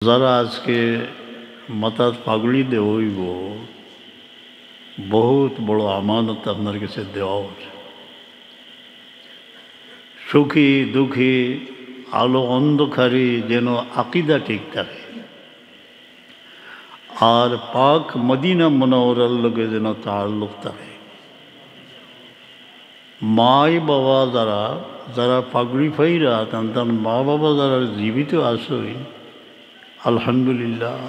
যারা আজকে মাথার পাগড়ি দেওইব বহুত বড় আমানত আপনার কাছে দেওয়া সুখী দুঃখী আলো অন্ধকারে যেন আকিদা ঠিক থাকে আর পাক মদিনা মুনাওয়ারার লগে যেন তাআল্লুক থাকে। মাই বাবা যারা পাগড়ি ফাইরা তার মা বাবা যারা জীবিত আসই আলহামদুলিল্লাহ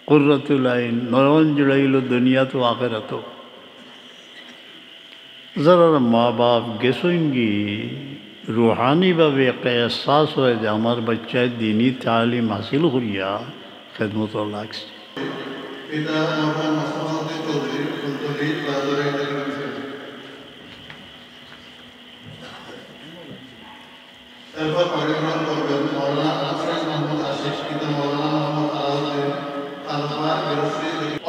কুররাতুল আইন নয়ন জুড়াইল দুনিয়া তো আখেরাত। যারা মা বাপ গেছইঙ্গি রুহানিভাবে একটা এহসাস হয় যে আমার বাচ্চায় দিনই তালিম হাসিল করিয়া খেদমত লাগছে।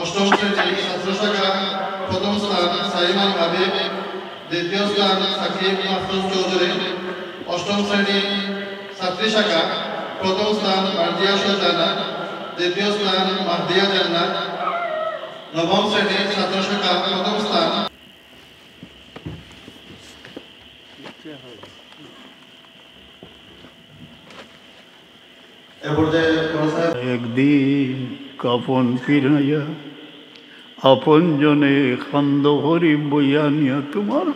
অষ্টম শ্রেণী ছাত্র শাখা প্রথম স্থান সাইমান হাবিব, দ্বিতীয় স্থান সাকিব মাহফুজ চৌধুরী। অষ্টম শ্রেণী ছাত্রী শাখা প্রথম স্থান মার্জিয়া সুলতানা, দ্বিতীয় স্থান মাহদিয়া জান্নাত। নবম শ্রেণী ছাত্র শাখা প্রথম স্থান একদিন কাপন ফিরাইয়া আপন জনে খান্দ হরি বইয়া নিয়া তোমার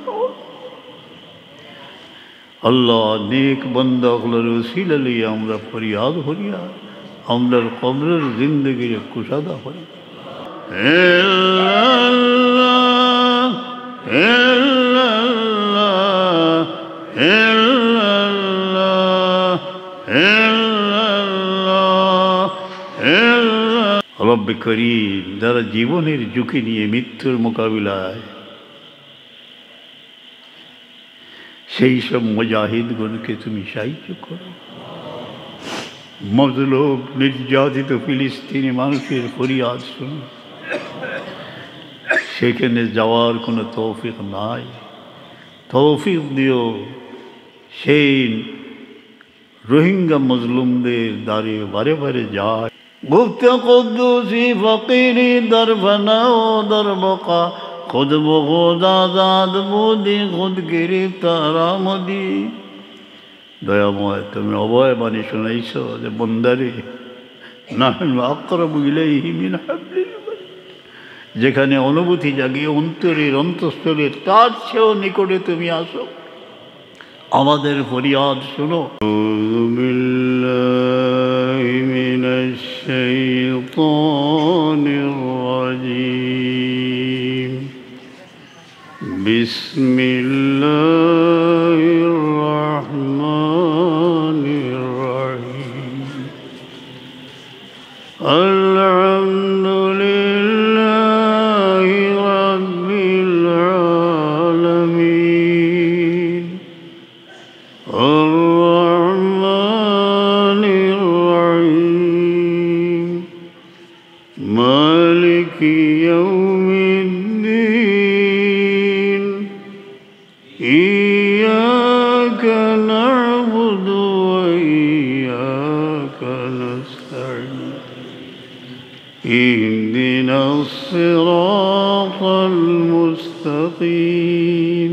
আল্লাহ নেক বন্দা হলের উসিলা লইয়া আমরা ফরিয়াদ হরিয়া আমরার কবরের জিন্দগির কুশাদা হরি। রব্বে করিম যারা জীবনের ঝুঁকি নিয়ে মৃত্যুর মোকাবিলায় সেই সব মুজাহিদগণকে তুমি সাহায্য করো। মজলুম নির্যাতিত ফিলিস্তিনি মানুষের ফরিয়াদ শুনো, সেখানে যাওয়ার কোনো তৌফিক নাই, তৌফিক দিও সেই রোহিঙ্গা মজলুমদের দ্বারে বারে বারে যায়। গুপ্ত কুদ্দুসি ফকিরি দরফনা ও দরবকা খুদ বখুদ আজাদ মুদি খুদ গিরিফতার আমদি। দয়াময় তুমি অভয় বাণী শোনাইছ যে বন্দারে নাহনু আকরাবু ইলাইহি মিন হাবলিল ওয়ারিদ, যেখানে অনুভূতি জাগিয়ে অন্তরের অন্তঃস্থলের তার চেয়েও নিকটে তুমি আসো, আমাদের ফরিয়াদ শোনো। বিসমিল্লাহির রহমানির রহিম। আলহামদুলিল্লাহি রাব্বিল আলামিন আর রহমানির রহিম মালিকি ইয়াউমিদ্দিন ইয়্যাকা না'বুদু ওয়া ইয়্যাকা নাস্তাঈন ইহদিনাস সিরাতাল মুস্তাকিম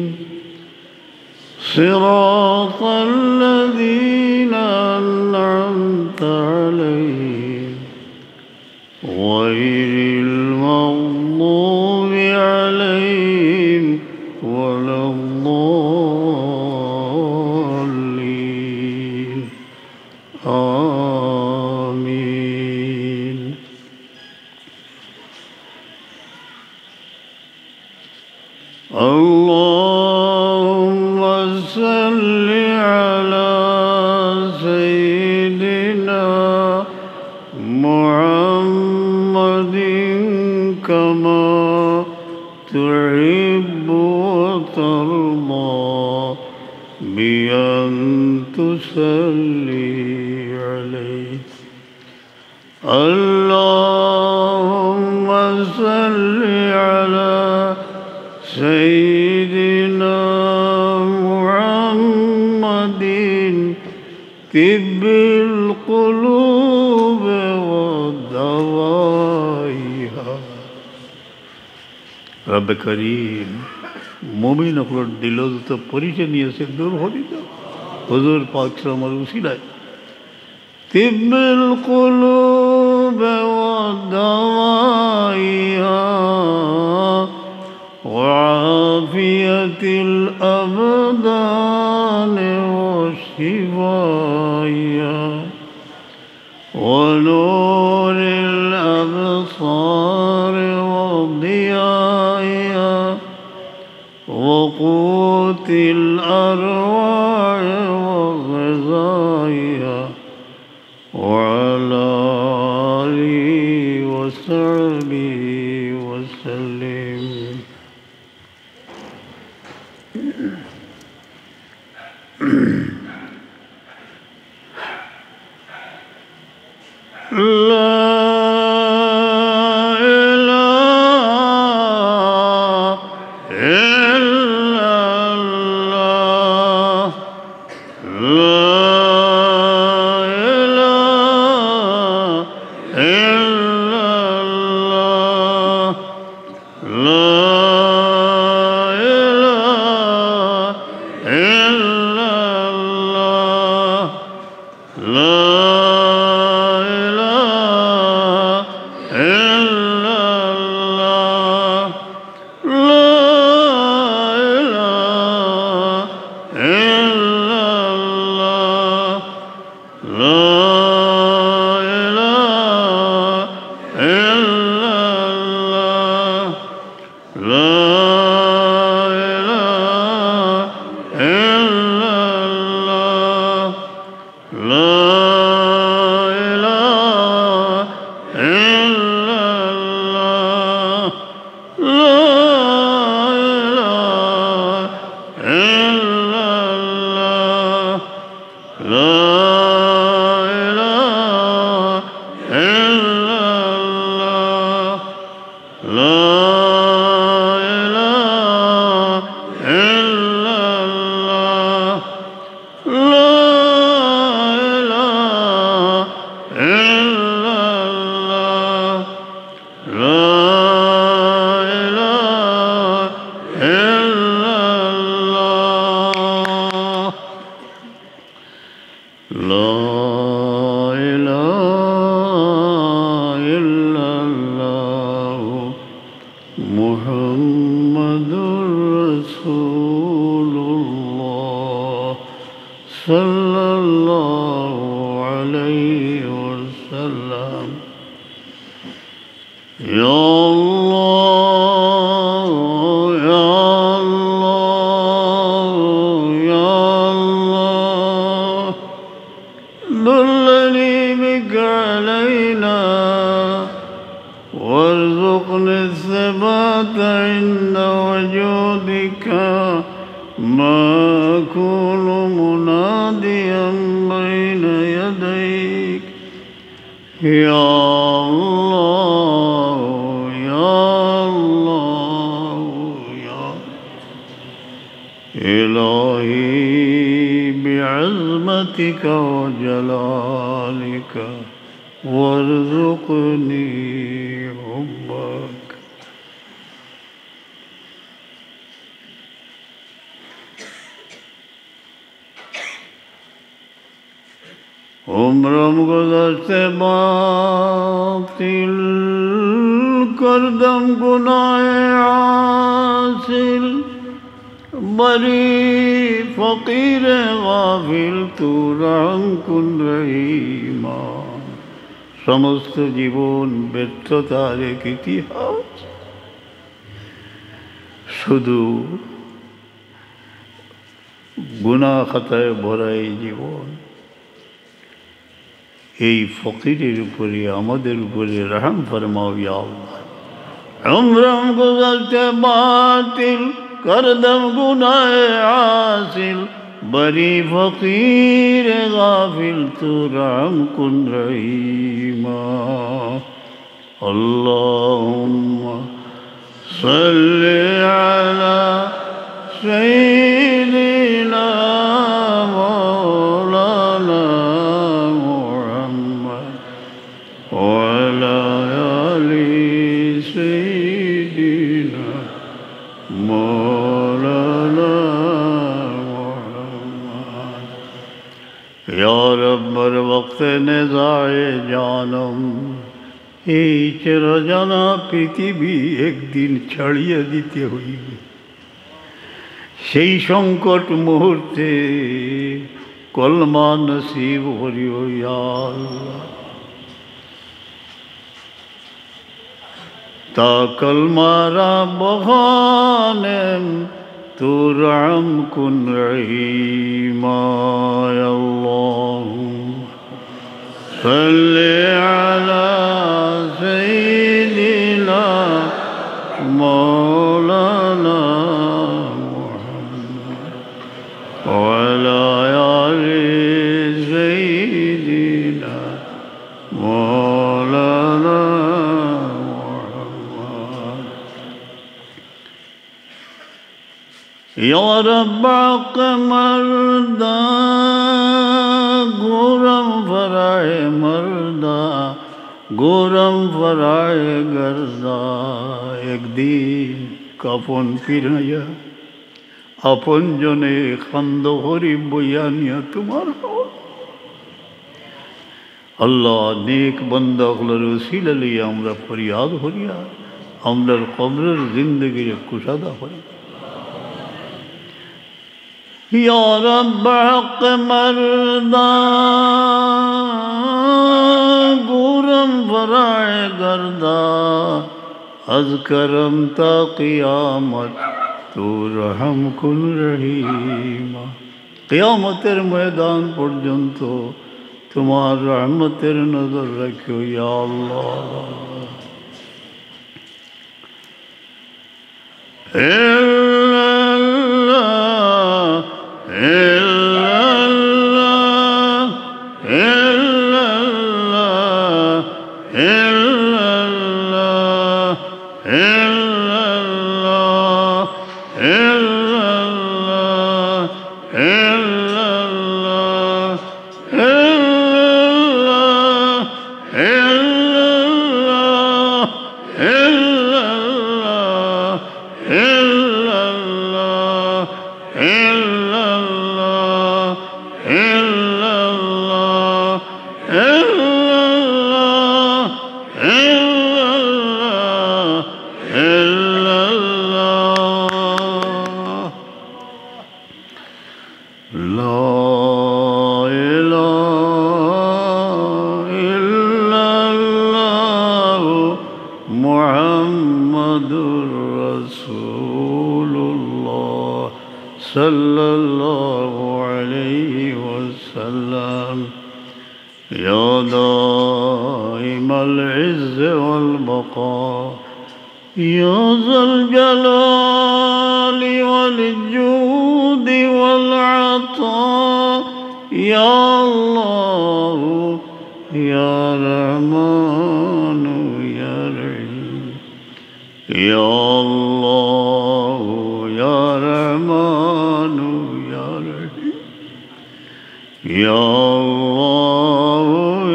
সিরাতাল লাযীনা আন'আমতা আলাইহিম গায়রিল মাগদূবি আলাইহিম ওয়ালাদ-দাল্লিন। আমিন। আল্লাহুম্মা সাল্লি আলা সাইয়্যিদিনা মুহাম্মাদিন কামা তুহিব্বু ওয়া তারদা বিআন তুসাল্লি আলাইহি। আল্লাহুম্মা সাল্লি আলা সাইয়্যিদিনা মুহাম্মাদিন তিব্বিল কুলুব রব্বে করিম মুমিন অকলর দিল তো পরিচয় নিয়েছে দূর হরিত হুজুর পাক সাল্লামের উসিলায় طب القلوب ودوائها وعافية الأبدان وشفائها ونور الأبصار وضيائها وقوت الأرواح وغذائها وعلى آله وصحبه وسلم لا إله إلا الله لا وارزقني الثبات عند وجودك ما أكون مناديا بين يديك يا الله يا الله يا إلهي بعظمتك وجلالك وارزقني حبك عمرم گذشته باطل کردم گناه حاصل بری فقیر غافل تو رحم کن رحیما সমস্ত জীবন ব্যর্থতার এক ইতিহাস শুধু গুনাহ খাতায় ভরা এই জীবন এই ফকিরের উপরে আমাদের উপরে রহম ফরমাও ইয়া আল্লাহ উমরম গুজরতে বাতিল করদম গুনাহ হাসিল बरी फ़कीर गाफिल तू राम कुन रहीमा अल्लाहुम्मा सल्लि अला सय्यिदिना मौलाना मुहम्मद व अला आलि सय्यिदिना वक्त नेज़ाए जानम এই চিরজানা পৃথিবী একদিন ছাড়িয়ে দিতে হইবে। সেই সংকট মুহূর্তে কলমা নসিব করিও ইয়া আল্লাহ। তা কলমারা বখানেন তোর আম কুন রহিমা আল্লাহুম্মা সাল্লি আলা সাইয়্যিদিনা মাওলানা মুহাম্মদ ওয়া আলা আলি সাইয়্যিদিনা মাওলানা মুহাম্মদ। ইয়া রাব্বা কমরদা গোরম ফরায়ে মর্দা গোরম ফরায়ে গর্দা। একদিন কাপন পিরাইয়া আপন জনে খান্দ হরি বইয়ানিয়া তোমার আল্লাহ নেক বন্দা হলার উসিলা লইয়া আমরা ফরিয়াদ হরিয়া আমরার কবরের জিন্দগির কুশাদা হই। या रब हक मर्दा गुरम फराए गर्दा अज करम ता क़ियामत तू रहम कुन रहीमा। क़ियामतेर मैदान पर्यन्त तुम्हार रहमतेर नजर रखियो या अल्लाह। सल्लल्लाहु अलैहि वसल्लम या दाइमल इज़्ज़ वल बक़ा या ज़ल जलाली वल जूदी वल अता या अल्लाह या रहमान या रहीम या अल्लाह या रहमान या रहीम या अल्लाह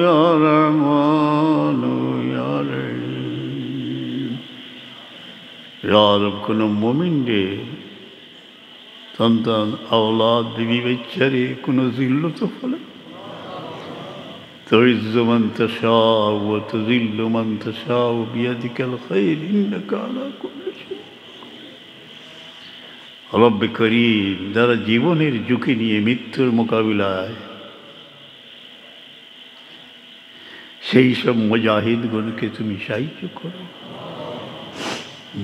या रहमान या रहीम। या रब কোনো মুমিনরে সন্তান আওলাদ বিবি বাচ্চারে কোনো জিল্লত ফলে تعز من تشاء وتذل من تشاء بيدك الخير إنك على كل شيء। রব্বে করিম যারা জীবনের ঝুঁকি নিয়ে মৃত্যুর মোকাবিলায় সেই সব মুজাহিদগণকে তুমি সাহায্য করো।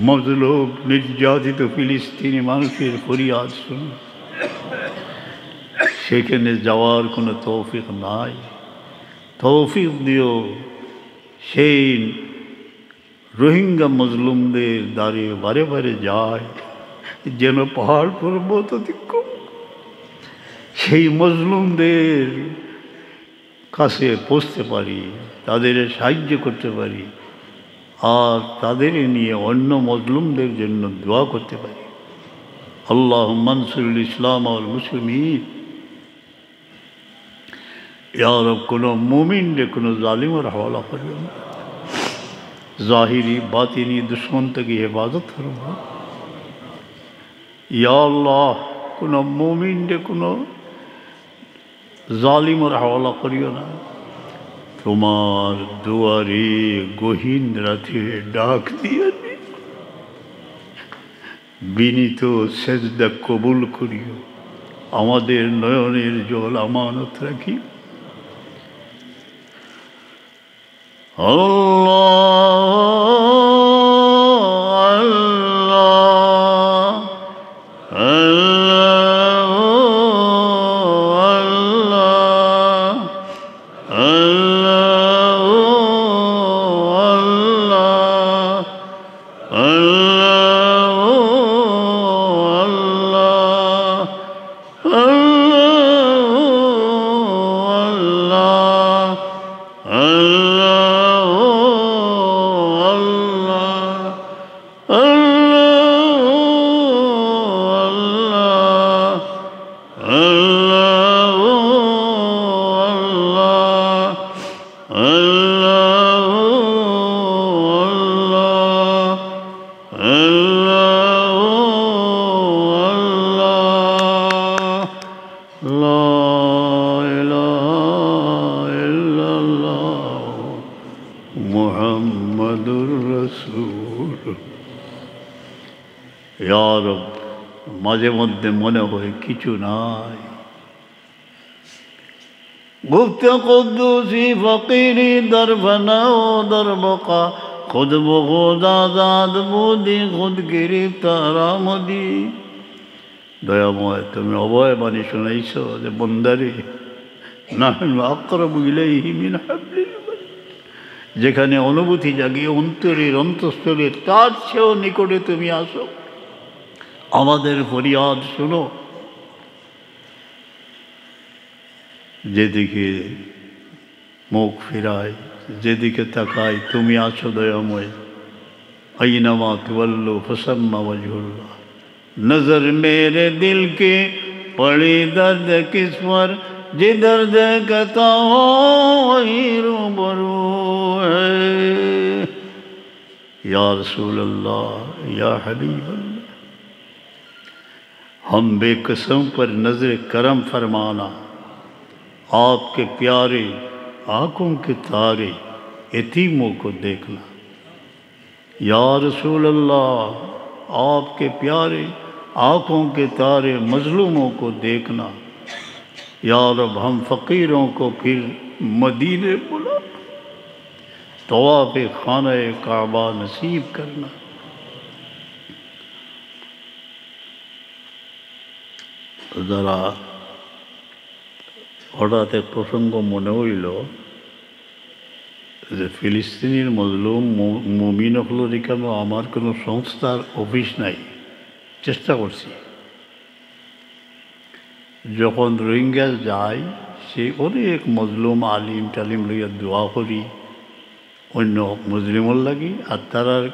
মজলুম নির্যাতিত ফিলিস্তিনি মানুষের ফরিয়াদ শুনো, সেখানে যাওয়ার কোনো তৌফিক নাই, তৌফিক দিও সেই রোহিঙ্গা মজলুমদের দ্বারে বারে বারে যায় যেন পাহাড় পর্বত অতিক্রম, সেই মজলুমদের কাছে পৌঁছতে পারি, তাদের সাহায্য করতে পারি, আর তাদের নিয়ে অন্য মজলুমদের জন্য দোয়া করতে পারি। আল্লাহুম্মা আনসুরিল ইসলাম ওয়াল মুসলিমিন। ইয়া রব কোনো মুমিনরে কোনো জালিমের হাওয়ালা করিও না, জাহিরি বাতিনি দুশ্মন থেকে হেফাজত করো। ইয়া আল্লাহ কোনো মুমিনরে কোনো জালিমের হাওয়ালা করিও না, তোমার দুয়ারে গহীন রাতে ডাক দিয়ে বিনীত সেজদা কবুল করিও, আমাদের নয়নের জল আমানত রাখি। মাঝে মধ্যে মনে হয় কিছু নাই, গুপ্ত কুদ্দুসি ফকিরি দরফনা ও দরবকা খুদ বখুদ আজাদ বুদি খুদ গিরিফতার আমদি। দয়াময়, তুমি অভয় বাণী শুনাইছ যে বন্দারে নাহনু আকরাবু ইলাইহি মিন হাবলিল ওয়ারিদ, যেখানে অনুভূতি জাগিয়ে অন্তরের অন্তঃস্থলে তার চেয়েও নিকটে তুমি আসো। আমাদের ফরিয়াদ শুনো, যেদিকে মুখ ফিরাই, যেদিকে তাকাই তুমি আছো দয়াময়। আইনামা তুওয়াল্লু ফাসাম্মা ওয়াজহুল্লাহ। नजर मेरे दिल के पड़ी दर्द किस पर, जिधर देखता हो वही रूबरू है। या रसूल अल्लाह, या हबीब अल्लाह, हम बेकसम पर नजर करम फरमाना, आपके प्यारे आँखों के तारे यतीमों को देखना। या रसूल अल्लाह, आपके प्यारे आँखों के तारे मजलूमों को देखना। या रब, हम फ़कीरों को फिर मदीने बुला, तवाफ़ खाना काबा नसीब करना। যারা হঠাৎ এক প্রসঙ্গ মনে হইল যে ফিলিস্তিনের মজলুম মুমিন হল কেন আমার কোনো সংস্থার অফিস নাই, চেষ্টা করছি। যখন রোহিঙ্গা যাই, সে অনেক মজলুম আলিম টালিম লইয়া দোয়া করি অন্য মুসলিমর লাগি, আর তারার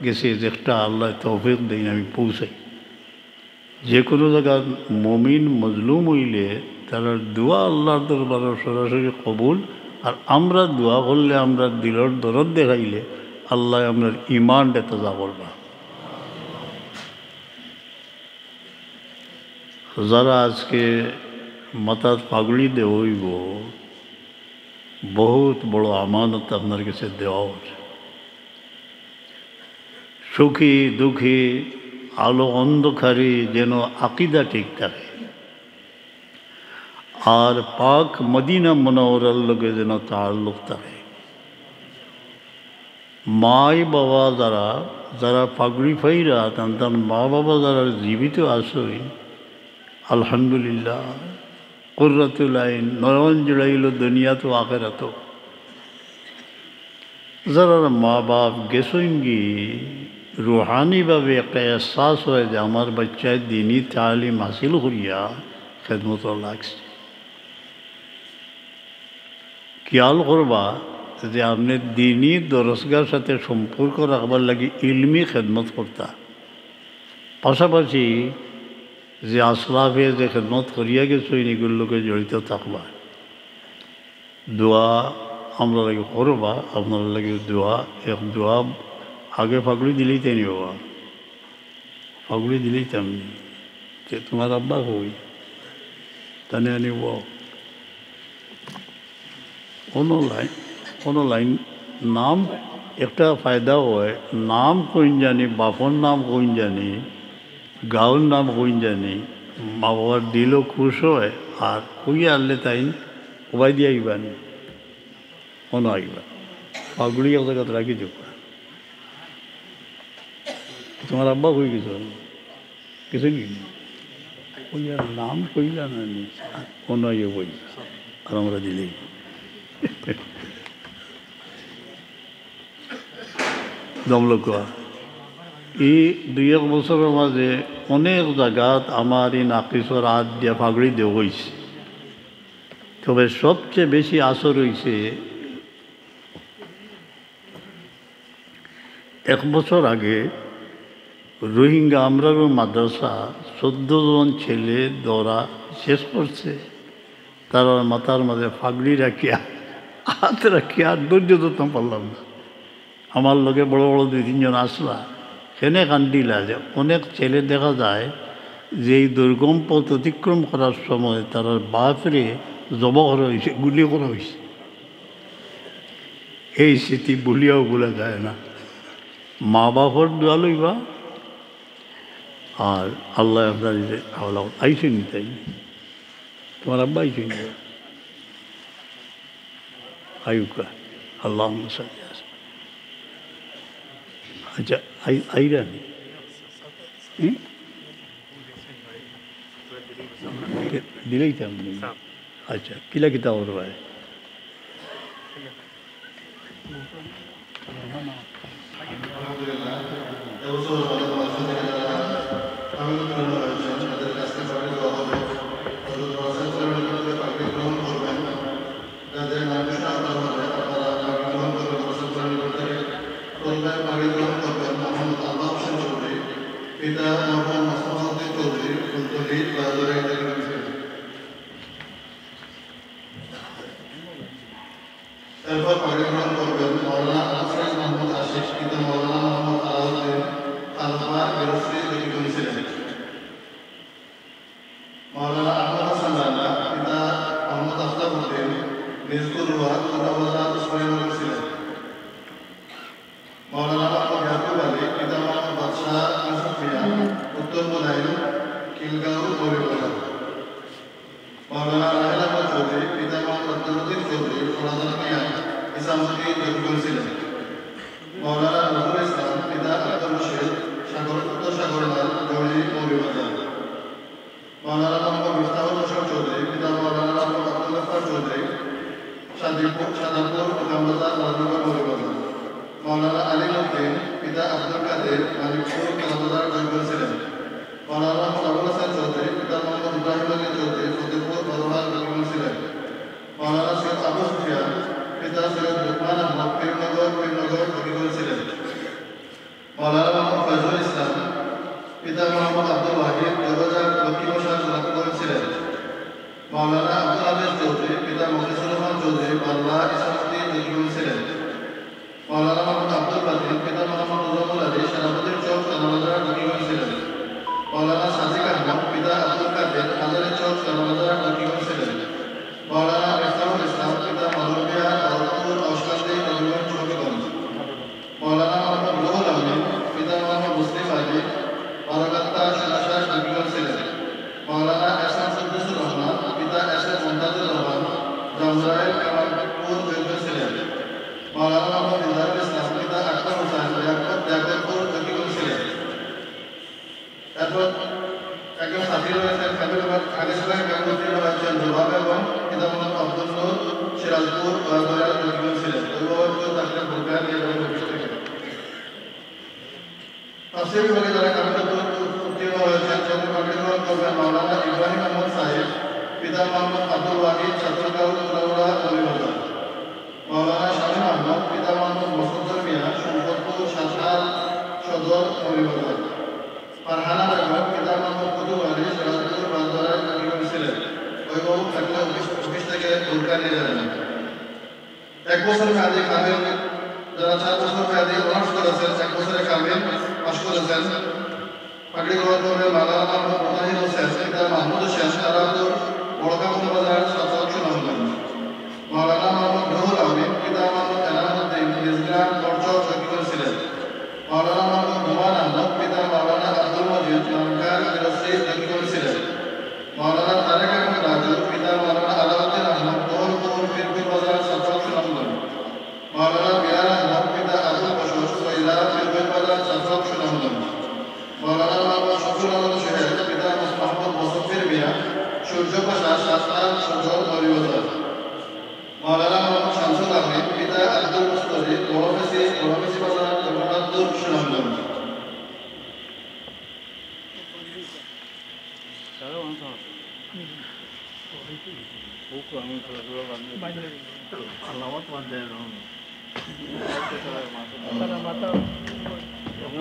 গেছে একটা আল্লাহ তৌফিক দেই আমি পৌঁছাই। যে কোনো জায়গার মমিন মজলুম হইলে তারা দোয়া আল্লাহর দরবারে সরাসরি কবুল, আর আমরা দোয়া করলে আমরা দিলর দরদ দেখাইলে আল্লাহ আপনার ইমানটা তাজা করবা। যারা আজকে মাথার পাগড়ি দেওয়াইব, বহুত বড় আমানত আপনার কাছে দেওয়া হচ্ছে। সুখী দুঃখী আলো অন্ধকারে যেন আকিদা ঠিক থাকে, আর পাক মদিনা মুনাওয়ারার লগে যেন তাআল্লুক থাকে। মাই বাবা যারা পাগড়ি ফাইরা তার মা বাবা যারা জীবিত আসই, আলহামদুলিল্লাহ, কুররাতুল আইন, নয়ন জুড়াইল দুনিয়া তো আখিরাত। যারা মা বাপ গেছইঙ্গি, রুহানিভাবে একটা এহসাস হয় যে আমার বাচ্চায় দিনই তালিম হাসিল করিয়া খেদমত লাগছে। খেয়াল করবা যে আপনি দিনই দরসগার সাথে সম্পর্ক রাখবার লাগি ইলমি খেদমত করতা, পাশাপাশি যে আসলাফে যে খেদমত করিয়া গেছো এগুলোকে জড়িত থাকবা। দোয়া আমরা লাগে করবা, আপনার লাগে দোয়া। এক দোয়া আগে পাগড়ি দিলেই তাই নি বাবা, পাগড়ি দিলেই তেমনি যে তোমার আব্বা হই তানে আনিব। অনলাইন নাম একটা ফায়দা হয়, নাম কইন জানি, বাপর নাম কইন জানি, গাঁর নাম কইন জানি, মা বাবার দিলও খুশ হয়, আর কই আনলে তাই উবাই দিয়ে আইবান আইবা পাগুড়ি একটা কথা রাখি দেব। তোমার আব্বা কই গেছ কিছু নি ওই আর নাম কইলা না ইয়ে বই আর আমরা দিলেই দমলোক এই 2-1 বছরের মাঝে অনেক জায়গাত আমার এই নাকিসর হাত দিয়া ফাগড়ি দেওয়া হয়েছে। তবে সবচেয়ে বেশি আসর হয়েছে 1 বছর আগে রোহিঙ্গা আমরারও মাদ্রাসা 14 জন ছেলে দৌড়া শেষ করছে, তারা মাথার মাঝে ফাগড়ি রাখিয়া হাত রাখিয়া ধৈর্য ধরতে পারলাম না। আমার লোকে বড় বড় 2-3 জন আসলা, সেনে কান্দিলা যে অনেক ছেলে দেখা যায় যে এই দুর্গম পথ অতিক্রম করার সময় তারা বাপরে জবা করা হয়েছে, গুলি করা হয়েছে। এই স্মৃতি বলিয়াও বলা যায় না। মা বাপর দোয়া লইবা আর আল্লাহ আপনার আইসেন তাই তোমার আব্বা আইসেন আয়ুকা আল্লাহ আচ্ছা আইরানি দিলেই তো আচ্ছা কিলা কিতা ওর ভাই মৌলানা মোহাম্মদ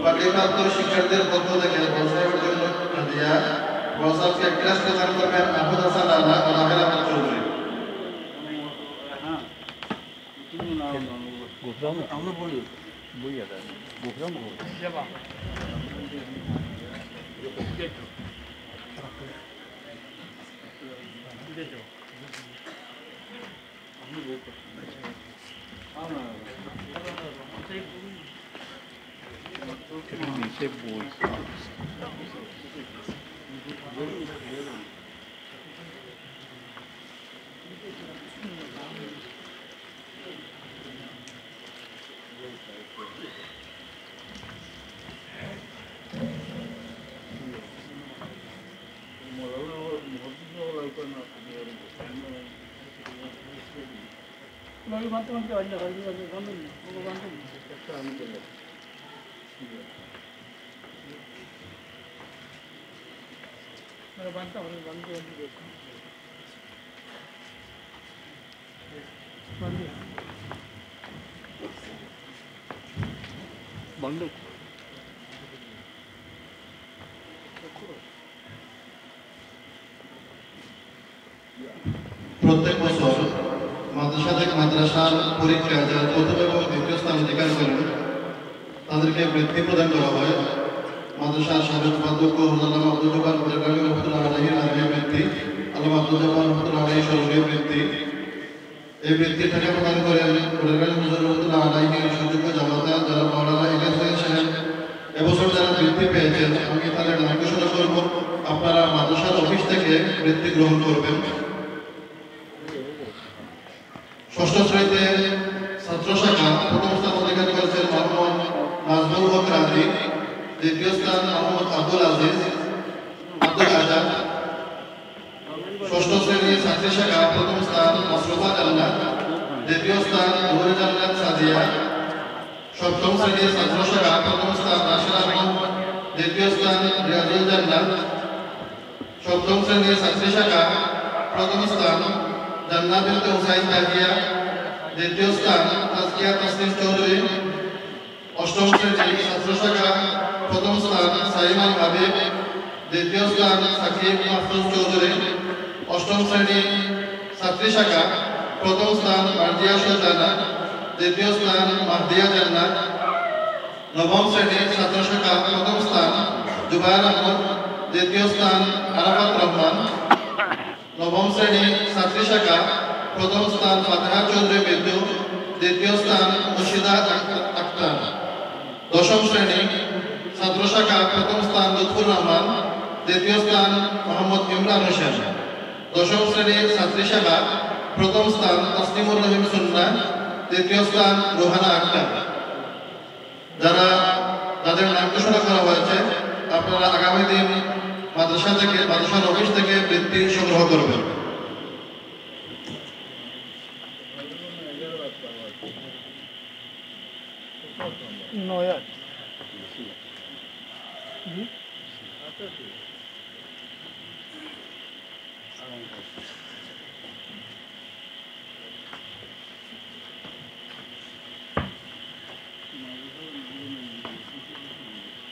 বাকিপ্রাপ্ত শিক্ষার্থীদের পক্ষ থেকে বসাইয়ের জন্য হাদিয়া বসাবকে ক্লাস প্রদান করবেন আহমদ হাসান রানা ও রাহেল আহমদ চৌধুরী। নিচে বই বন্ধ। প্রত্যেক বছর মাদ্রাসার পরীক্ষায় যারা প্রথম এবং দ্বিতীয় স্থান অধিকার করেন তাদেরকে বৃত্তি প্রদান করা হয়। মাদ্রাসার সাবেক উপাধ্যক্ষ আল্লামা আব্দুল জব্বার পরিবারী রহমতুল্লাহ আলাইহির আরবি বৃত্তি, আল্লামা আব্দুল জব্বার রহমতুল্লাহ আলাইহি স্মরণীয় বৃত্তি। এই বৃত্তির টাকা প্রদান করেন পরিবারী হুজুর রহমতুল্লাহ আলাইহির সুযোগ্য জামাতা যারা মাওলানা ইলিয়াস সাহেব। এবছর যারা বৃত্তি পেয়েছেন আমি তাদের নাম ঘোষণা করব, আপনারা মাদ্রাসার অফিস থেকে বৃত্তি গ্রহণ করবেন। ষষ্ঠ শ্রেণীতে ছাত্র শাখা প্রথম স্থান অধিকার করেছেন মোহাম্মদ নাজমুল হক রাজি, দ্বিতীয় স্থান মোহাম্মদ আব্দুল আজাদ। ষষ্ঠ শ্রেণীর ছাত্রী শাখা প্রথম স্থান মাসরুফা জান্নাত, দ্বিতীয় স্থান নূরে জান্নাত সাজিয়া। সপ্তম শ্রেণীর ছাত্র শাখা প্রথম স্থান রাশেদ আহমদ, দ্বিতীয় স্থান রিয়াজুল জান্নাত। সপ্তম শ্রেণীর ছাত্রী শাখা প্রথম স্থান জান্নাত বিনতে হুসাইন তাকিয়া, দ্বিতীয় স্থান তাজকিয়া তাসনিম চৌধুরী। অষ্টম শ্রেণীর ছাত্র শাখা প্রথম স্থান সাইমান হাবিব, দ্বিতীয় স্থান সাকিব মাহফুজ চৌধুরী। অষ্টম শ্রেণীর ছাত্রী শাখা প্রথম স্থান মার্জিয়া সুলতানা, দ্বিতীয় স্থান মাহদিয়া জান্নাত। নবম শ্রেণীর ছাত্র শাখা প্রথম স্থান জুবায়ের আহমদ, দ্বিতীয় স্থান আরাফাত রহমান। নবম শ্রেণীর ছাত্রী শাখা প্রথম স্থান ফাতেহা চৌধুরী বিদ্যু, দ্বিতীয় স্থান মুর্শিদা আক্তার। দশম শ্রেণী ছাত্র শাখা প্রথম স্থান লুৎফুর রহমান, দ্বিতীয় স্থান মোহাম্মদ ইমরান হোসেন। দশম শ্রেণীর ছাত্রী শাখা প্রথম স্থান তাসনিমুর রহিম সুন্না, দ্বিতীয় স্থান রোহানা আক্তার। যাদের নাম ঘোষণা করা হয়েছে আপনারা আগামী দিন মাদ্রাসার অফিস থেকে বৃত্তি সংগ্রহ করবেন।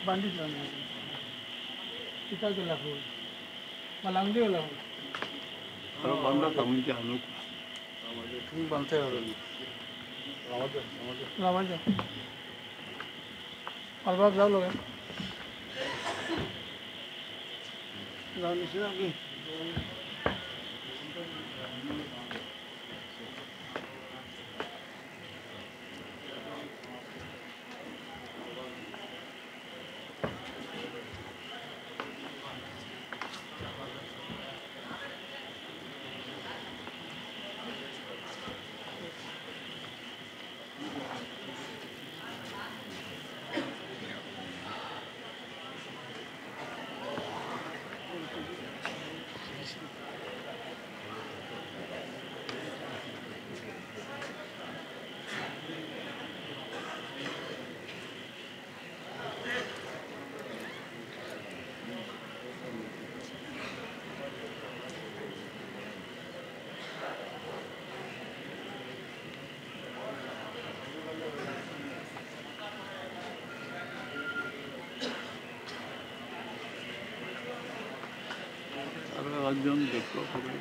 Bandit lang natin. Kita ko lang ho. Malangdi ko lang ho. আরো বান্দা তেমন কি আলো Kung bantay ho. Ramajan. Albab daw loge. Lani sila ki. পাঁচজন দেখতে হবে।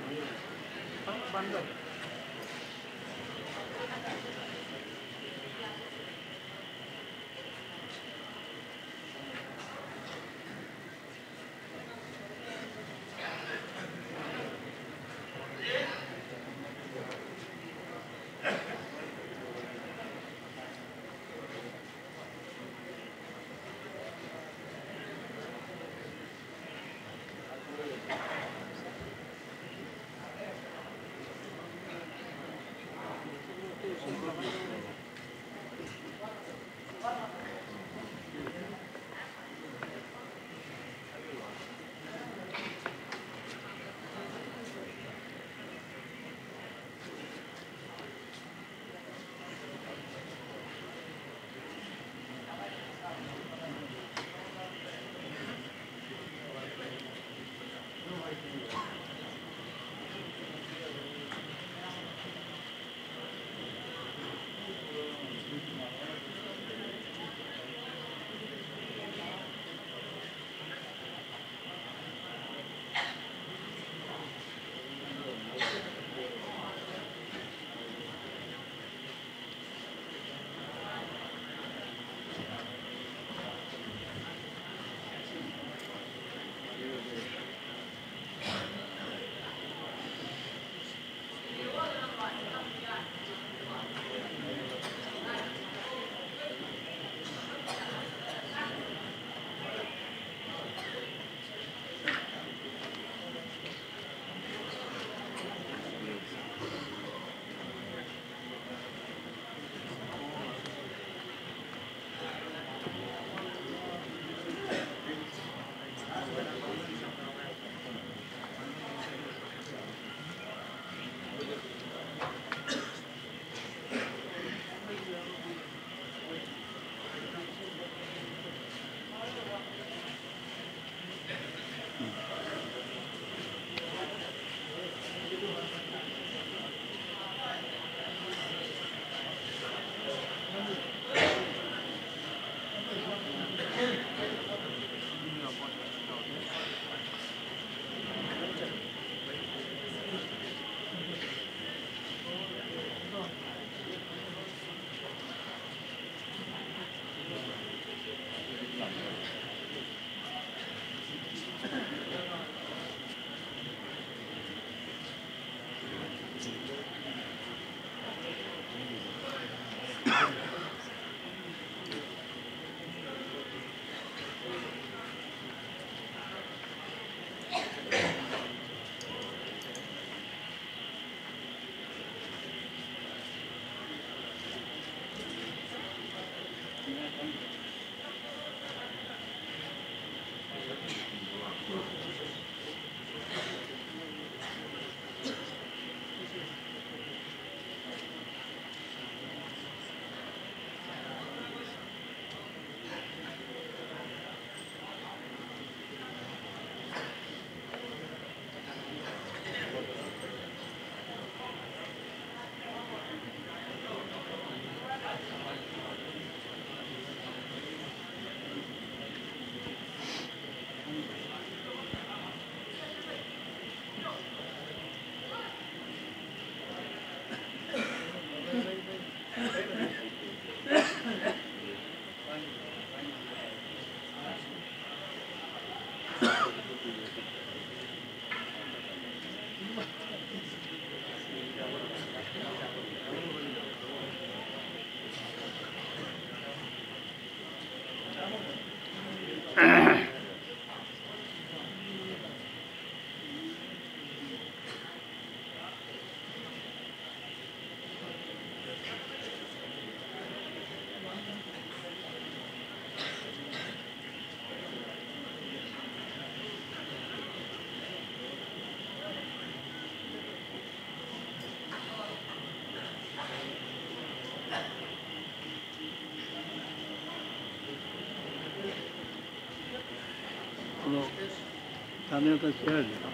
সামনে একটা চেয়ার দিও,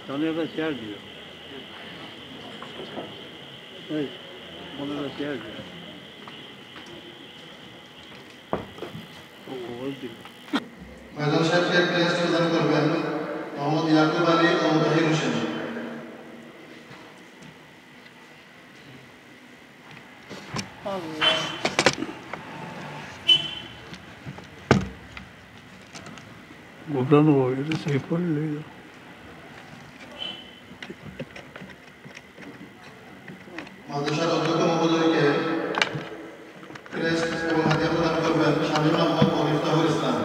সামনে একটা চেয়ার দিও, এই মনে একটা চেয়ার দিও, ময়দান সাহেবকে ক্রেস্ট প্রদান করবেন। মোহাম্মদ ইয়াকুব আলী ও তাহির হোসেন। ঘোরানো হয়ে গেছে পড়লে মাদ্রাসার অধ্যক্ষ মহোদয়কে ক্রেস্ট এবং হাদিয়া প্রদান করবেন স্বামী মোহাম্মদ মিফতাহুল ইসলাম।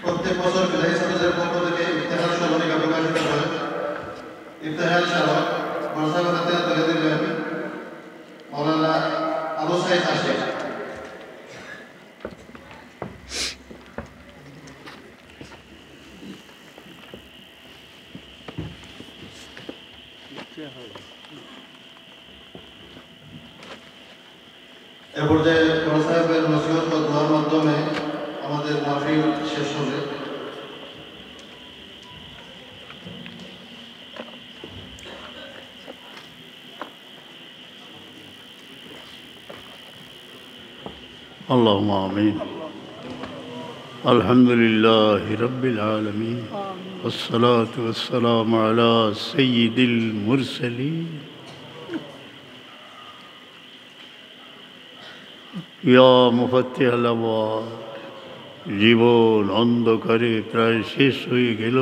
প্রত্যেক বছর বিদায়ী ছাত্রদের পক্ষ থেকে ইফতেখার স্মরণিকা প্রকাশিত হয়। ইফতেখার স্মারক বর্ষাবাদাতে তুলে দিলেন মৌলানা আবু সাইদ আশিক। এ পর্যায়ে বড় সাহেবের নসিহত ও দোয়ার মাধ্যমে আমাদের মাহফিল শেষ হবে। اللهم آمين. الحمد لله رب العالمين والصلاة والسلام على سيد المرسلين ইয়া মুফাত্তিহ আল-আবওয়াব। জীবন অন্ধকারে প্রায় শেষ হয়ে গেল,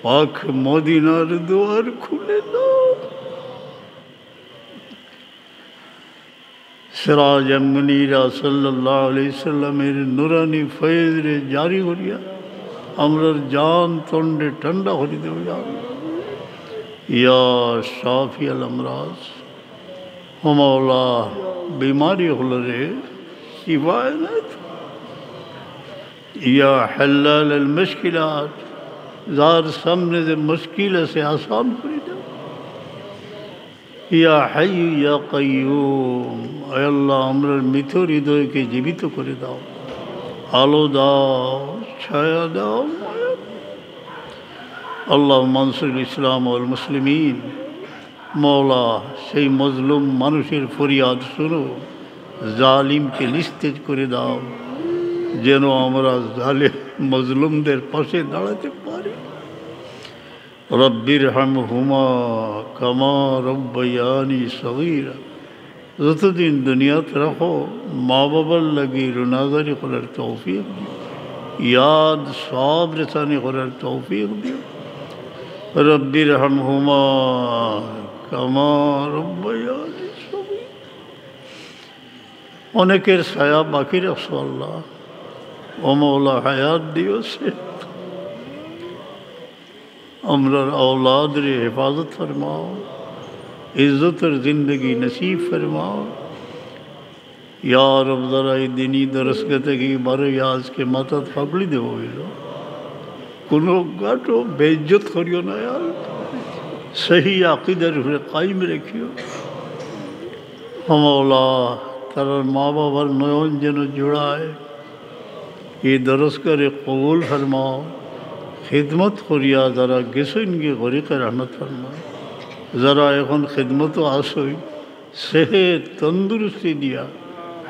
পাক মদিনার দুয়ার খুলে দাও। সিরাজ মুনীরা সাল্লাল্লাহু আলাইহি সাল্লামের নুরানি ফয়েজ রে জারি করিয়া আমরার জান তন্ডে ঠান্ডা করে দেও ইয়া শাফি আল আমরাজ। ও মাওলা, बीमारी হল রে শিফায়ত। या हल्लाल अल मुश्किलात, जार सामने से मुश्किल से आसान कर दो। या हय्यु या कय्यूम, आय अल्लाह আমরার মৃত হৃদয়কে জীবিত করে দাও, আলো দাও, ছায়া দাও। আল্লাহ মানসুর ইসলাম ওয়াল মুসলিমিন। মৌলা, সেই মজলুম মানুষের ফরিয়াদ শুনো, জালিমকে নিস্তেজ করে দাও, যেন আমরা জালিম মজলুমদের পাশে দাঁড়াতে পারি। রব্বির হামহুমা কামা রব্বায়ানি সগীরা। যতদিন দুনিয়াতে রাখো, মা বাবার লাগি রোনাজারি করার তৌফিক দিও, ইয়াদ সব রেসানি করার তৌফিক দিও। রব্বির হামহুমা কামা রব্বায়ানি সগীরা। অনেকের ছায়া বাকি রাখছো আল্লাহ, ও মৌলা হায়াত দিও সে। আমরার औलाद रे हिफाजत फरमाओ, इज़्ज़त और ज़िंदगी नसीब फरमाओ। या रब ज़रा दिनी दरसगते की बारे आज के माता फागली दे कोनो गाटो बेइज्जत करियो ना यार, सही आक़िदर हुए कायम रखियो। मौला, तारा माँ बाबार नयन जेन जुड़ाए, ये दरस करे कबूल फरमाओ। खिदमत करिया যারা গেছেন গিয়ে গরিকে রহমত ফরমাও, যারা এখন খিদমতও আসই সেহেত তন্দুরুস্তি দিয়া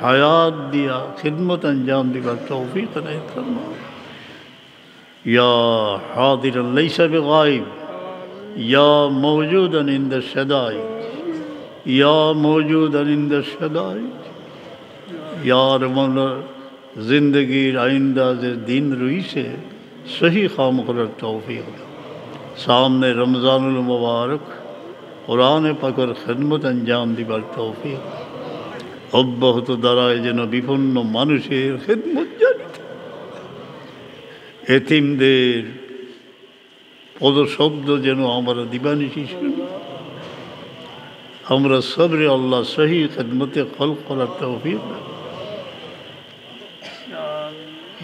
হায়াত দিয়া খিদমত अंजाम দিবার তৌফিক এনায়েত ফরমাও। ইয়া হাদিরান লাইসা বিগাইব, ইয়া মওজুদান ইনদা শাদাইদ, ইয়া মওজুদান ইনদা শাদাইদ। ইয়া রমনা জিন্দগির আইন্দা যে দিন রইছে सही खाम करार तौफीक दो। सामने रमज़ानुल मुबारक कुरान पाकर खिदमत अंजाम दिबार तौफीक अब्याहत द्वाराय जेन विपन्न मानुषेर खिदमत जारी थाके। एतिमदेर पदशब्द जेन आमरा दिबानिशी शुनी, आमरा सबरे आल्लाह सही खिदमते खल्क करार तौफीक दाओ।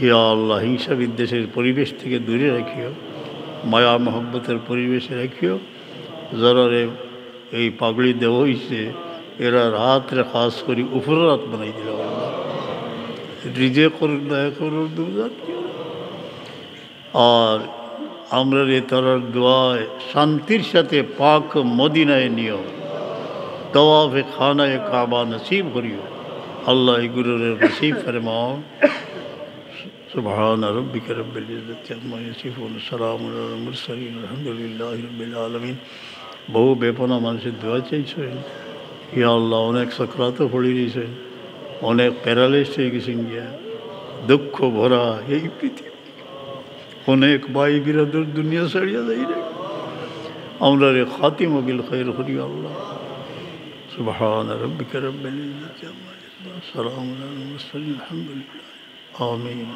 ইয়া আল্লাহ, হিংসা বিদ্বেষের পরিবেশ থেকে দূরে রাখিও, মায়া মহব্বতের পরিবেশে রাখিও। যারা এই পাগড়ি দেওয়া হয়েছে এরা রাত্রে খাস করে উপর রাত বানাই দিল। রিজে করুন, দয়া করুন, দুজাত। আর আমরা রে তারার দোয়ায় শান্তির সাথে পাক মদিনায় নিও, তওয়াফে খানায় কাবা নসিব করিও। আল্লাহ এগুলোর নসিব ফরমাও। सुबहान रब्बिक रब्बिल इज़्ज़ति अम्मा यसिफून सलामुन अलल मुरसलीन अल्हम्दुलिल्लाहि रब्बिल आलमीन। বহু বেপনা মানুষের দোয়া চাইছে। ইয়া আল্লাহ, অনেক সাকরাতও পড়ে দিয়েছে, অনেক প্যারালাইজড হয়ে গেছেন গিয়া, দুঃখ ভরা এই পৃথিবী, অনেক ভাই বিরাদর দুনিয়া ছাড়িয়া যাই রে। আমরা রে খাতিমা বিল খায়র করি আল্লাহ। সুবহান রাব্বিকা রাব্বিল ইজ্জাতি আম্মা ইয়াসিফুন সালামুন আলাল মুরসালিন আলহামদুলিল্লাহ। আমিন।